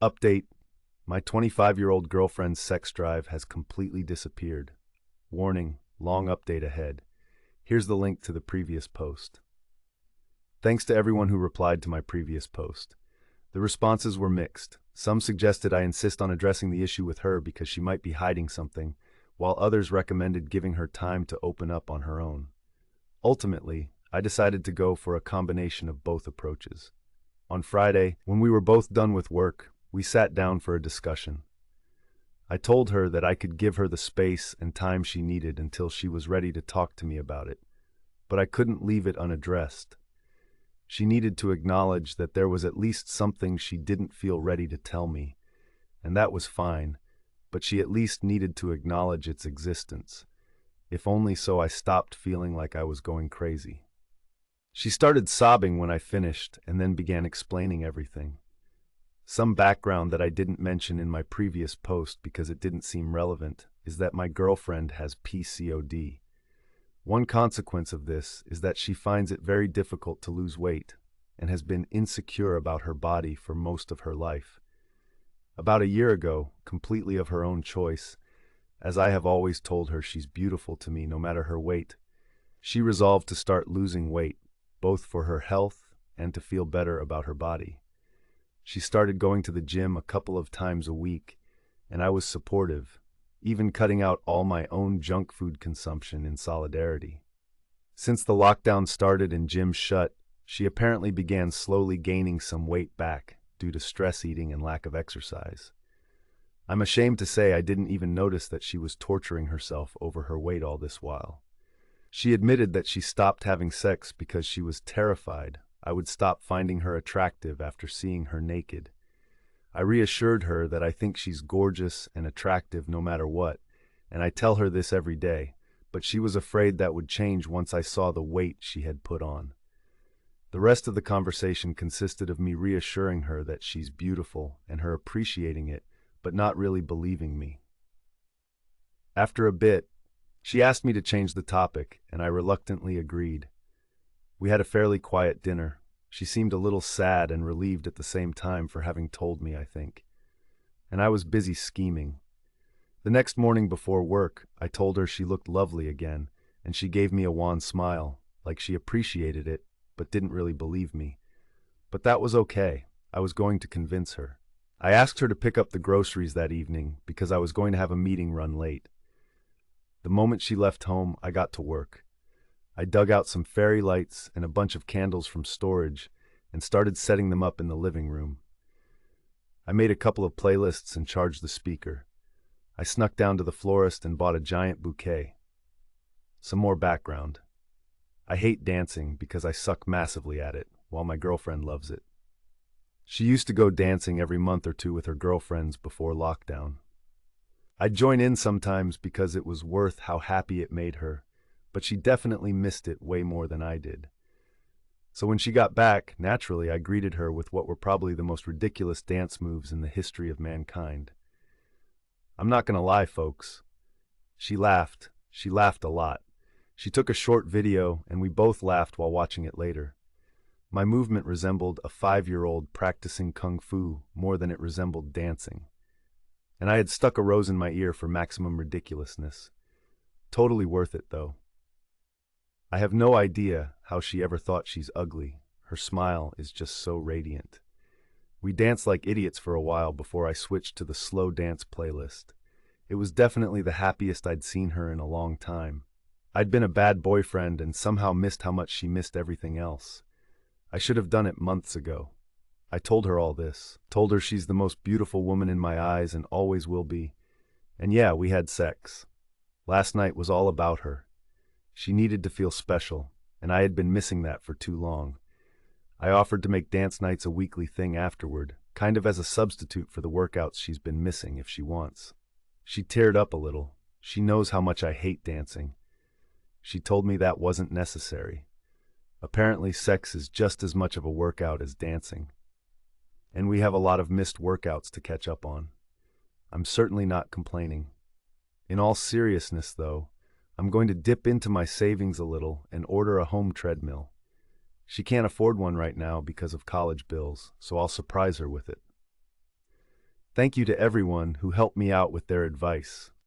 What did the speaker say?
Update: my 25-year-old girlfriend's sex drive has completely disappeared. Warning: long update ahead. Here's the link to the previous post. Thanks to everyone who replied to my previous post. The responses were mixed. Some suggested I insist on addressing the issue with her because she might be hiding something, while others recommended giving her time to open up on her own. Ultimately, I decided to go for a combination of both approaches. On Friday, when we were both done with work, we sat down for a discussion. I told her that I could give her the space and time she needed until she was ready to talk to me about it, but I couldn't leave it unaddressed. She needed to acknowledge that there was at least something she didn't feel ready to tell me, and that was fine, but she at least needed to acknowledge its existence, if only so I stopped feeling like I was going crazy. She started sobbing when I finished and then began explaining everything. Some background that I didn't mention in my previous post because it didn't seem relevant is that my girlfriend has PCOD. One consequence of this is that she finds it very difficult to lose weight and has been insecure about her body for most of her life. About a year ago, completely of her own choice, as I have always told her she's beautiful to me no matter her weight, she resolved to start losing weight, both for her health and to feel better about her body. She started going to the gym a couple of times a week, and I was supportive, even cutting out all my own junk food consumption in solidarity. Since the lockdown started and gyms shut, she apparently began slowly gaining some weight back due to stress eating and lack of exercise. I'm ashamed to say I didn't even notice that she was torturing herself over her weight all this while. She admitted that she stopped having sex because she was terrified I would stop finding her attractive after seeing her naked. I reassured her that I think she's gorgeous and attractive no matter what, and I tell her this every day, but she was afraid that would change once I saw the weight she had put on. The rest of the conversation consisted of me reassuring her that she's beautiful and her appreciating it, but not really believing me. After a bit, she asked me to change the topic, and I reluctantly agreed. We had a fairly quiet dinner. She seemed a little sad and relieved at the same time for having told me, I think. And I was busy scheming. The next morning before work, I told her she looked lovely again, and she gave me a wan smile, like she appreciated it, but didn't really believe me. But that was okay. I was going to convince her. I asked her to pick up the groceries that evening because I was going to have a meeting run late. The moment she left home, I got to work. I dug out some fairy lights and a bunch of candles from storage and started setting them up in the living room. I made a couple of playlists and charged the speaker. I snuck down to the florist and bought a giant bouquet. Some more background. I hate dancing because I suck massively at it, while my girlfriend loves it. She used to go dancing every month or two with her girlfriends before lockdown. I'd join in sometimes because it was worth how happy it made her, but she definitely missed it way more than I did. So when she got back, naturally I greeted her with what were probably the most ridiculous dance moves in the history of mankind. I'm not gonna lie, folks. She laughed. She laughed a lot. She took a short video, and we both laughed while watching it later. My movement resembled a 5-year-old practicing kung fu more than it resembled dancing. And I had stuck a rose in my ear for maximum ridiculousness. Totally worth it, though. I have no idea how she ever thought she's ugly. Her smile is just so radiant. We danced like idiots for a while before I switched to the slow dance playlist. It was definitely the happiest I'd seen her in a long time. I'd been a bad boyfriend and somehow missed how much she missed everything else. I should have done it months ago. I told her all this, told her she's the most beautiful woman in my eyes and always will be. And yeah, we had sex. Last night was all about her. She needed to feel special, and I had been missing that for too long. I offered to make dance nights a weekly thing afterward, kind of as a substitute for the workouts she's been missing if she wants. She teared up a little. She knows how much I hate dancing. She told me that wasn't necessary. Apparently, sex is just as much of a workout as dancing. And we have a lot of missed workouts to catch up on. I'm certainly not complaining. In all seriousness, though, I'm going to dip into my savings a little and order a home treadmill. She can't afford one right now because of college bills, so I'll surprise her with it. Thank you to everyone who helped me out with their advice.